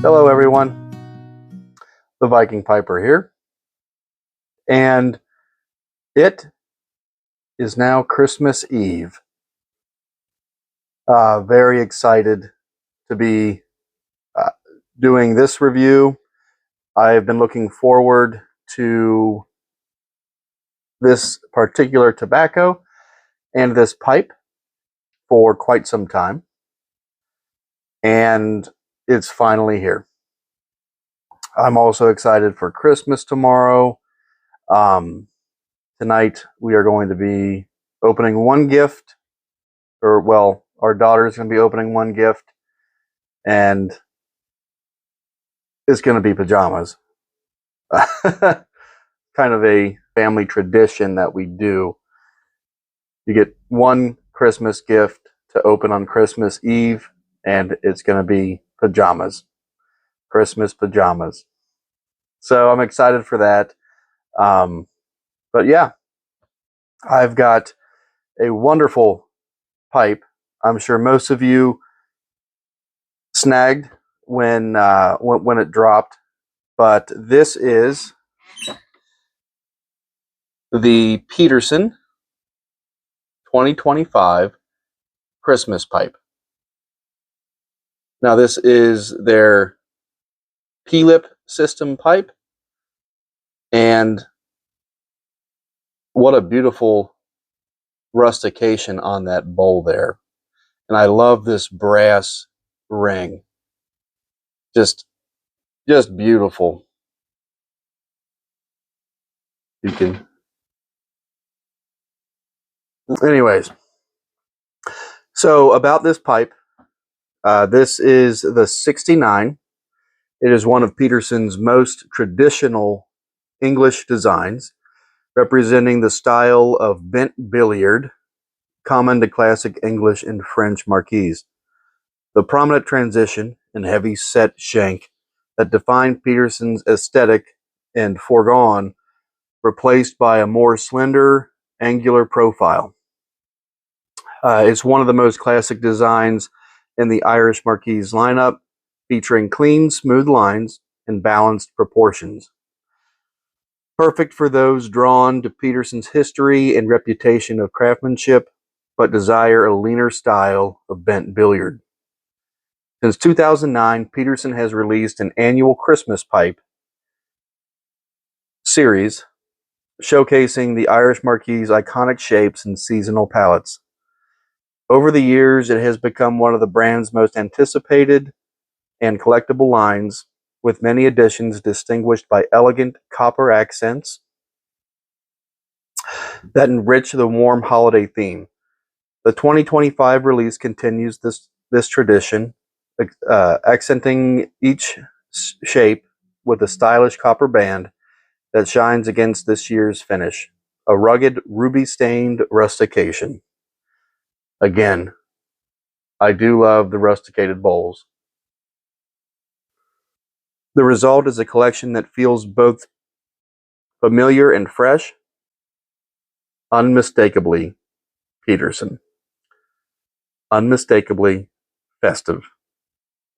Hello everyone, the Viking Piper here, and it is now Christmas Eve. Very excited to be doing this review. I've been looking forward to this particular tobacco and this pipe for quite some time, and it's finally here. I'm also excited for Christmas tomorrow. Tonight we are going to be opening one gift, or well, our daughter's going to be opening one gift, and it's going to be pajamas. Kind of a family tradition that we do. You get one Christmas gift to open on Christmas Eve, and it's going to be pajamas. Christmas pajamas. So I'm excited for that. But yeah, I've got a wonderful pipe. I'm sure most of you snagged when it dropped, but this is the Peterson 2025 Christmas pipe. Now this is their P-lip system pipe, and what a beautiful rustication on that bowl there. And I love this brass ring. Just beautiful. You can... Anyways, so about this pipe, this is the 69. It is one of Peterson's most traditional English designs, representing the style of bent billiard, common to classic English and French marquise. The prominent transition and heavy set shank that defined Peterson's aesthetic and foregone, replaced by a more slender, angular profile. It's one of the most classic designs in the Irish marquise lineup, featuring clean, smooth lines and balanced proportions. Perfect for those drawn to Peterson's history and reputation of craftsmanship, but desire a leaner style of bent billiard. Since 2009, Peterson has released an annual Christmas pipe series showcasing the Irish marquise' iconic shapes and seasonal palettes. Over the years, it has become one of the brand's most anticipated and collectible lines, with many editions distinguished by elegant copper accents that enrich the warm holiday theme. The 2025 release continues this tradition, accenting each shape with a stylish copper band that shines against this year's finish, a rugged, ruby-stained rustication. Again, I do love the rusticated bowls. The result is a collection that feels both familiar and fresh, unmistakably Peterson. Unmistakably festive,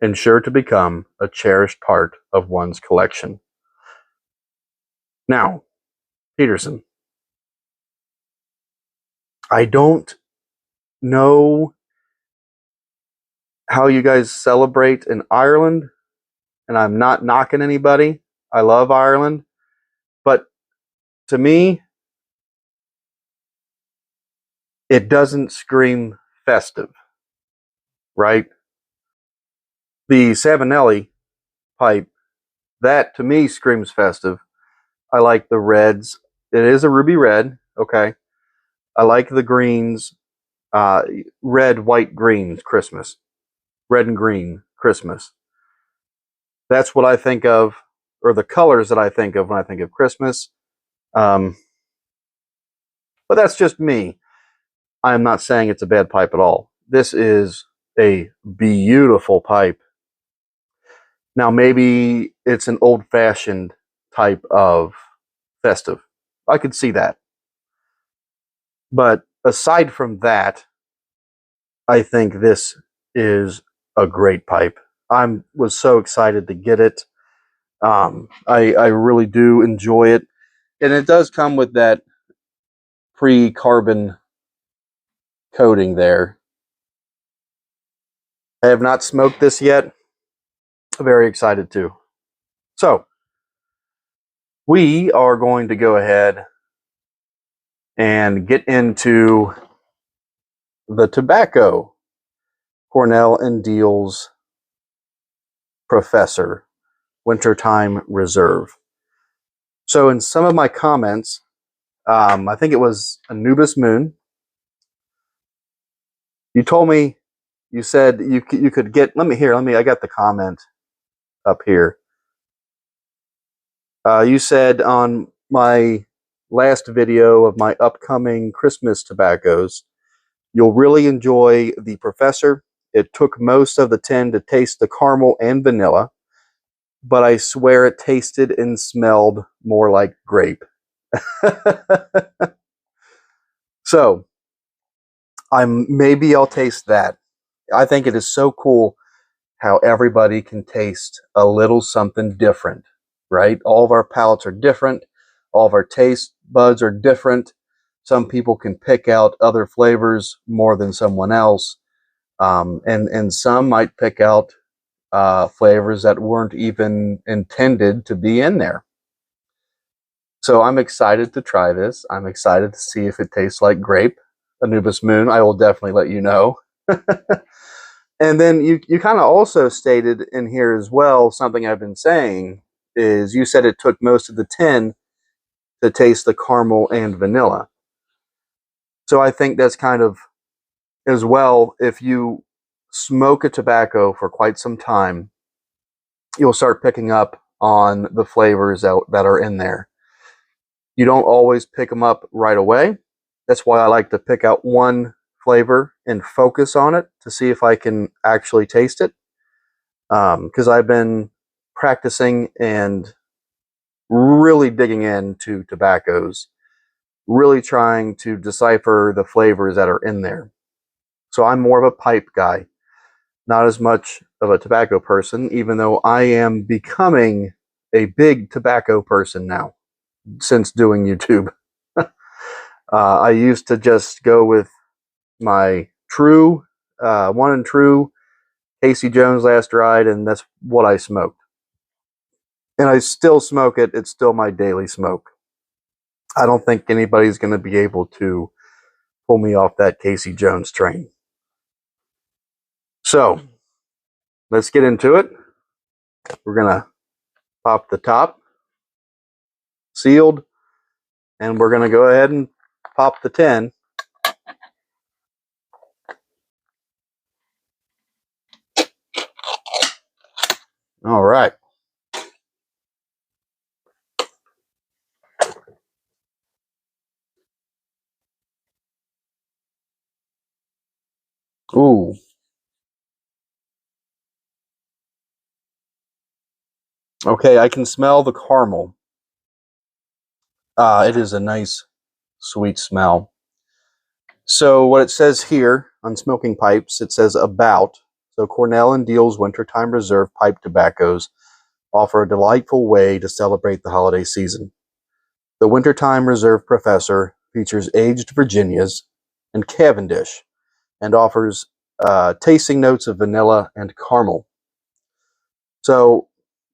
and sure to become a cherished part of one's collection. Now, Peterson. I don't know how you guys celebrate in Ireland, and I'm not knocking anybody. I love Ireland, but to me, it doesn't scream festive, right? The Savinelli pipe, that to me screams festive. I like the reds. It is a ruby red, okay. I like the greens, red, white, greens, Christmas. Red and green, Christmas. That's what I think of, or the colors that I think of when I think of Christmas. But that's just me. I'm not saying it's a bad pipe at all. This is a beautiful pipe. Now, maybe it's an old-fashioned type of festive. I could see that. But aside from that, I think this is a great pipe. was so excited to get it. I really do enjoy it, and it does come with that pre-carbon coating there. I have not smoked this yet. Very excited to. So we are going to go ahead and get into the tobacco. Cornell and Diehl's Professor Wintertime Reserve. So in some of my comments, I think it was Anubis Moon, you told me, you said you could get, I got the comment up here. You said on my last video of my upcoming Christmas tobaccos, you'll really enjoy the Professor. It took most of the 10 to taste the caramel and vanilla, but I swear it tasted and smelled more like grape. So, maybe I'll taste that. I think it is so cool how everybody can taste a little something different, right? All of our palates are different. All of our taste buds are different. Some people can pick out other flavors more than someone else. And some might pick out flavors that weren't even intended to be in there. So I'm excited to try this. I'm excited to see if it tastes like grape. Anubis Moon, I will definitely let you know. And then you kind of also stated in here as well, something I've been saying, is you said it took most of the 10 to taste the caramel and vanilla. So I think that's kind of, as well, if you smoke a tobacco for quite some time, you'll start picking up on the flavors that are in there. You don't always pick them up right away. That's why I like to pick out one flavor and focus on it to see if I can actually taste it. Because I've been practicing and really digging into tobaccos, really trying to decipher the flavors that are in there. So I'm more of a pipe guy, not as much of a tobacco person, even though I am becoming a big tobacco person now since doing YouTube. I used to just go with my true, one and true Casey Jones Last Ride, and that's what I smoked. And I still smoke it. It's still my daily smoke. I don't think anybody's going to be able to pull me off that Casey Jones train. So, let's get into it. We're going to pop the top, sealed, and we're going to go ahead and pop the 10. All right. Ooh. Okay, I can smell the caramel. It is a nice, sweet smell. So what it says here on smoking pipes, it says about. So Cornell and Diehl's Wintertime Reserve pipe tobaccos offer a delightful way to celebrate the holiday season. The Wintertime Reserve Professor features aged Virginias and Cavendish and offers tasting notes of vanilla and caramel. So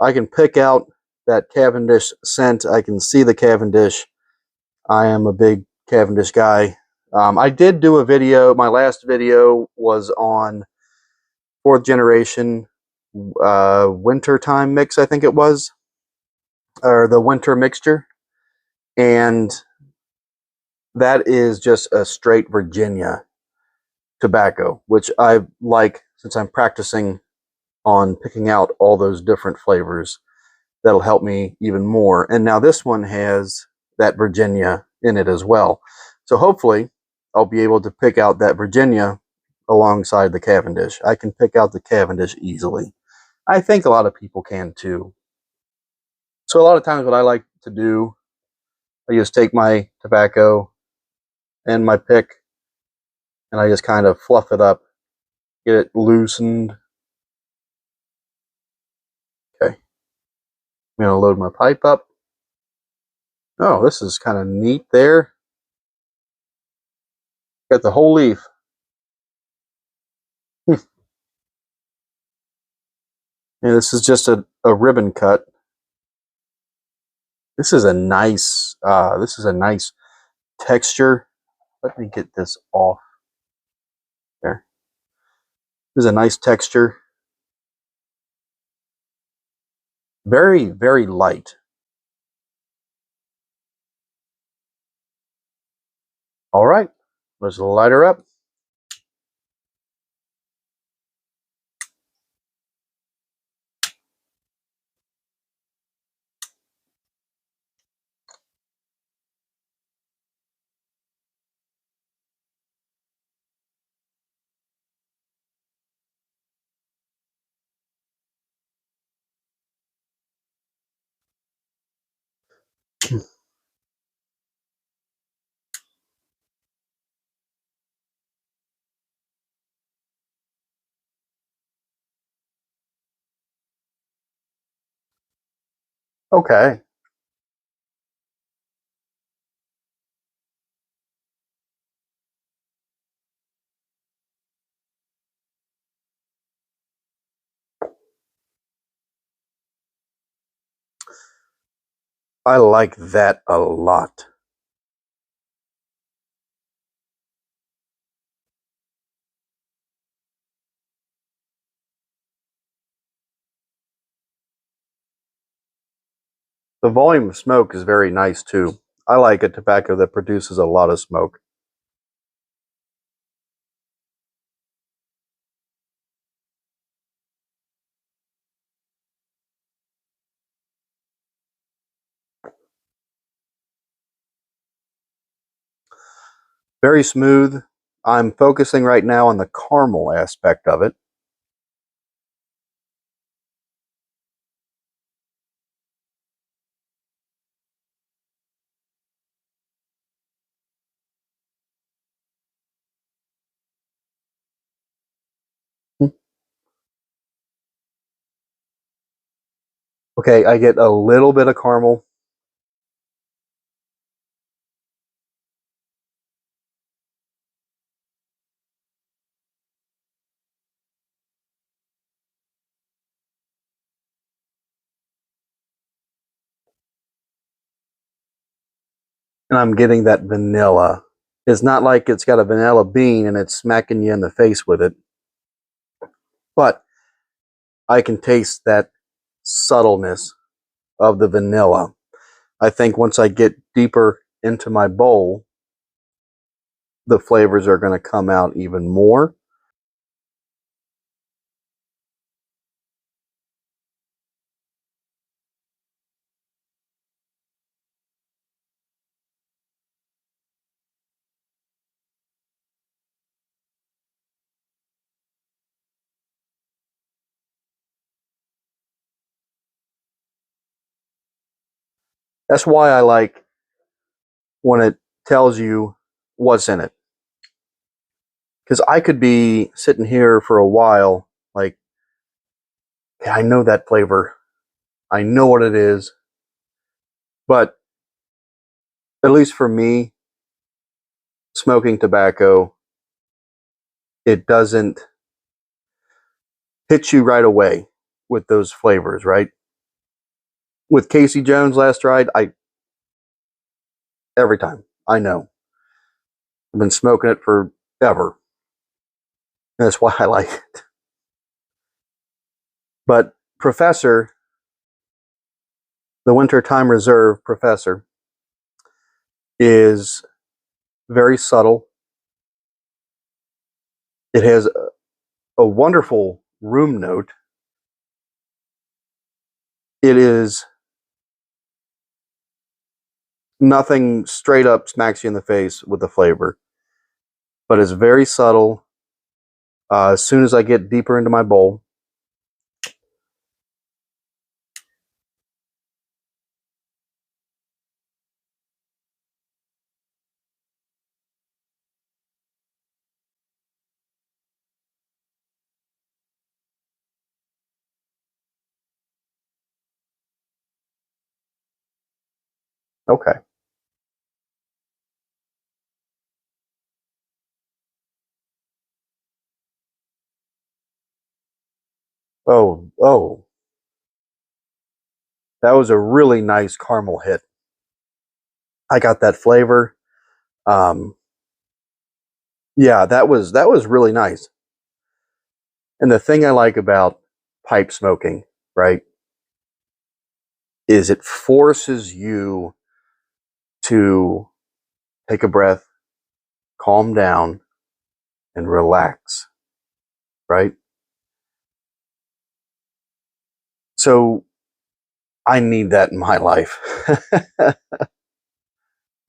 I can pick out that Cavendish scent. I can see the Cavendish. I am a big Cavendish guy. I did do a video. My last video was on 4th generation wintertime mix, I think it was, or the winter mixture. And that is just a straight Virginia tobacco, which I like since I'm practicing on picking out all those different flavors. That'll help me even more. And now this one has that Virginia in it as well. So hopefully I'll be able to pick out that Virginia alongside the Cavendish. I can pick out the Cavendish easily. I think a lot of people can too. So a lot of times what I like to do, I just take my tobacco and my pick and I just kind of fluff it up, get it loosened, I'm going to load my pipe up. Oh, this is kind of neat there. Got the whole leaf. And this is just a ribbon cut. This is a nice texture. Let me get this off there. This is a nice texture. Very, very light. All right, let's light her up. Okay. I like that a lot. The volume of smoke is very nice too. I like a tobacco that produces a lot of smoke. Very smooth. I'm focusing right now on the caramel aspect of it. Okay, I get a little bit of caramel. And I'm getting that vanilla. It's not like it's got a vanilla bean and it's smacking you in the face with it. But I can taste that subtleness of the vanilla. I think once I get deeper into my bowl, the flavors are going to come out even more. That's why I like when it tells you what's in it. Because I could be sitting here for a while, like, yeah, I know that flavor. I know what it is. But at least for me, smoking tobacco, it doesn't hit you right away with those flavors, right? With Casey Jones last ride, every time, I know. I've been smoking it forever. That's why I like it. But Professor, the Wintertime Reserve Professor, is very subtle. It has a wonderful room note. It is nothing straight up smacks you in the face with the flavor, but it's very subtle. As soon as I get deeper into my bowl, Okay. Oh, that was a really nice caramel hit. I got that flavor. Um, yeah, that was really nice. And the thing I like about pipe smoking, right, is it forces you to take a breath, calm down, and relax, right? So I need that in my life.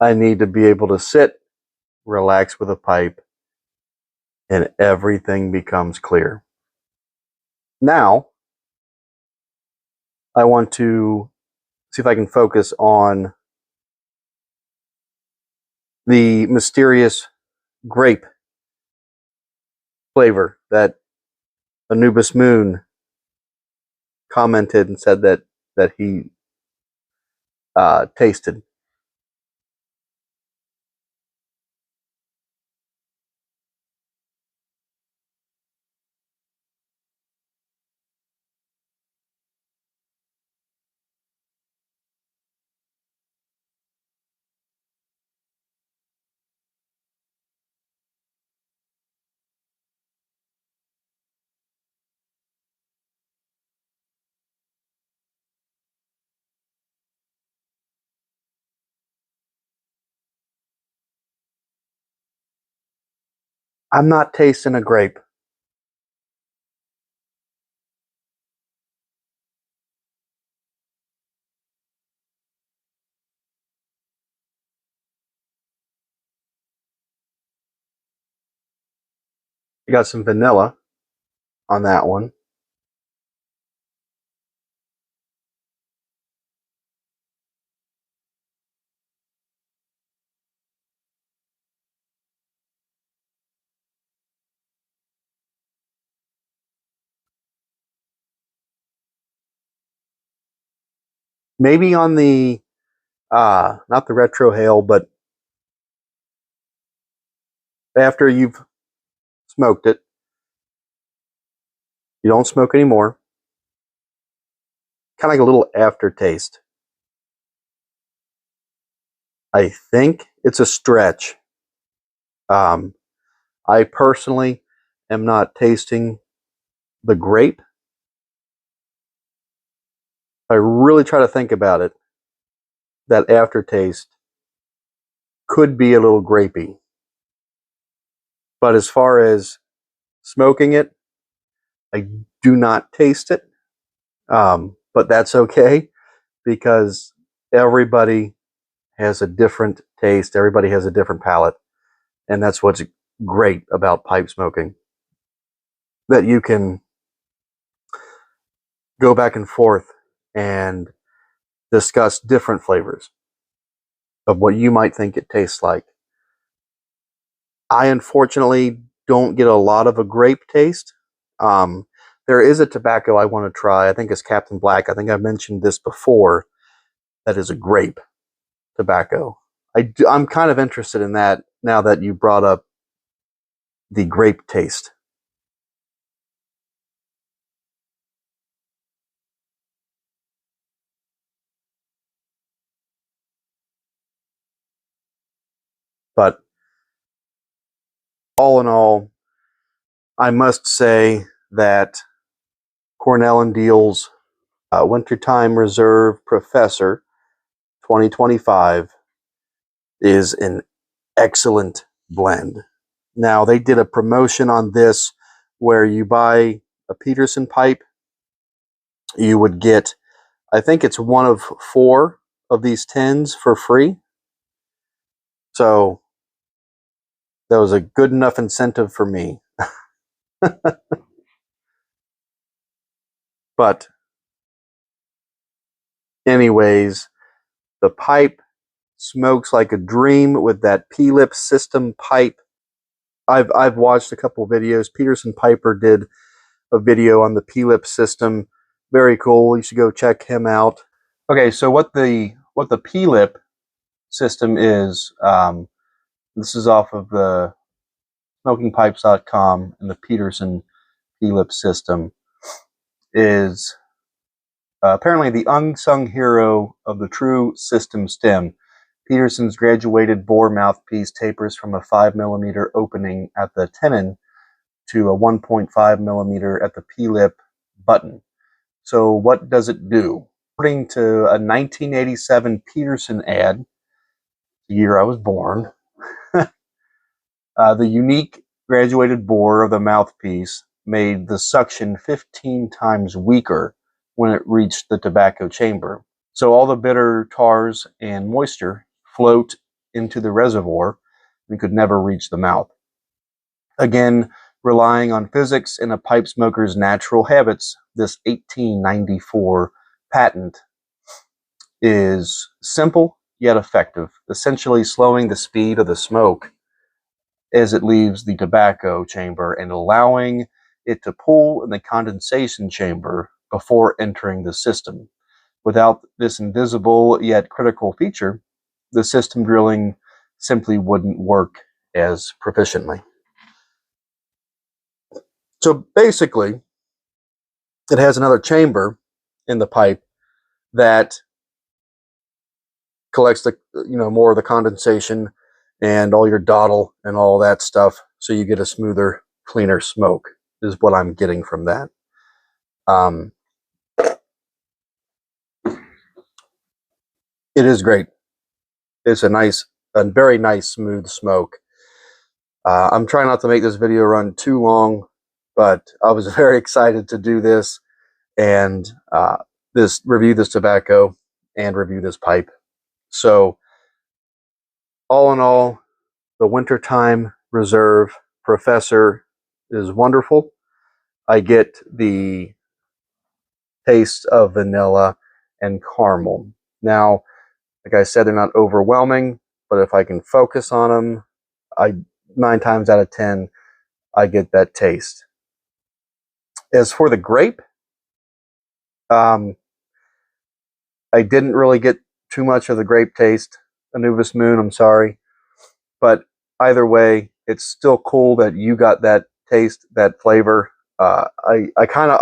I need to be able to sit, relax with a pipe, and everything becomes clear. Now, I want to see if I can focus on the mysterious grape flavor that Anubis Moon commented and said that he tasted. I'm not tasting a grape. You got some vanilla on that one. Maybe on the not the retro hail, but after you've smoked it, you don't smoke anymore. Kind of like a little aftertaste. I think it's a stretch. Um, I personally am not tasting the grape. I really try to think about it. That aftertaste could be a little grapey. But as far as smoking it, I do not taste it. But that's okay because everybody has a different taste. Everybody has a different palate. And that's what's great about pipe smoking. That you can go back and forth and discuss different flavors of what you might think it tastes like. I unfortunately don't get a lot of a grape taste. Um, there is a tobacco I want to try. I think it's Captain Black. I think I've mentioned this before. That is a grape tobacco. I'm kind of interested in that now that you brought up the grape taste. But all in all, I must say that Cornell and Diehl's Wintertime Reserve Professor 2025 is an excellent blend. Now, they did a promotion on this where you buy a Peterson pipe, you would get, I think it's one of 4 of these tins for free. So that was a good enough incentive for me. But anyways, the pipe smokes like a dream with that P-lip system pipe. I've watched a couple of videos. Peterson Piper did a video on the P-lip system. Very cool. You should go check him out. Okay, so what the P-lip system is, this is off of the smokingpipes.com, and the Peterson P-lip system is apparently the unsung hero of the true system stem. Peterson's graduated bore mouthpiece tapers from a 5mm opening at the tenon to a 1.5mm at the P-lip button. So what does it do? According to a 1987 Peterson ad, the year I was born, the unique graduated bore of the mouthpiece made the suction 15 times weaker when it reached the tobacco chamber. So all the bitter tars and moisture float into the reservoir and could never reach the mouth. Again, relying on physics and a pipe smoker's natural habits, this 1894 patent is simple yet effective, essentially slowing the speed of the smoke as it leaves the tobacco chamber and allowing it to pool in the condensation chamber before entering the system. Without this invisible yet critical feature, the system drilling simply wouldn't work as proficiently. So basically, it has another chamber in the pipe that collects the, more of the condensation and all your dottle and all that stuff, so you get a smoother, cleaner smoke, is what I'm getting from that. It is great. It's a very nice, smooth smoke. I'm trying not to make this video run too long, but I was very excited to do this and review this tobacco and review this pipe. So all in all, the Wintertime Reserve Professor is wonderful. I get the taste of vanilla and caramel. Now, like I said, they're not overwhelming, but if I can focus on them, 9 times out of 10, I get that taste. As for the grape, I didn't really get too much of the grape taste. Anubis Moon, I'm sorry. But either way, it's still cool that you got that taste, that flavor. I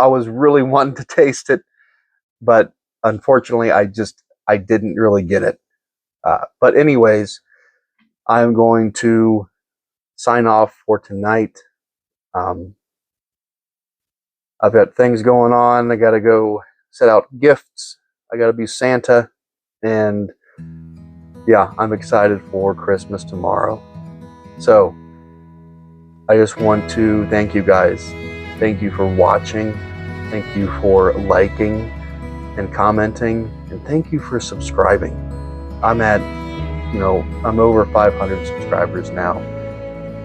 was really wanting to taste it, but unfortunately, I didn't really get it. But anyways, I'm going to sign off for tonight. I've got things going on. I got to go set out gifts. I got to be Santa. And yeah, I'm excited for Christmas tomorrow. So I just want to thank you guys. Thank you for watching. Thank you for liking and commenting. And thank you for subscribing. I'm over 500 subscribers now.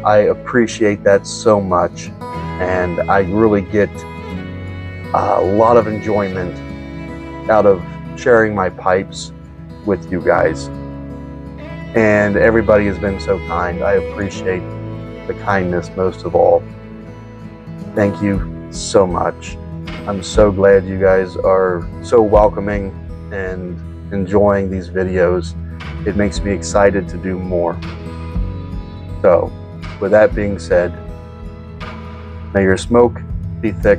I appreciate that so much. And I really get a lot of enjoyment out of sharing my pipes with you guys. And everybody has been so kind. I appreciate the kindness most of all. Thank you so much. I'm so glad you guys are so welcoming and enjoying these videos. It makes me excited to do more. So, with that being said, may your smoke be thick,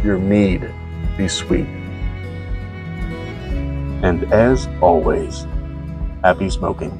your mead be sweet. And as always, happy smoking.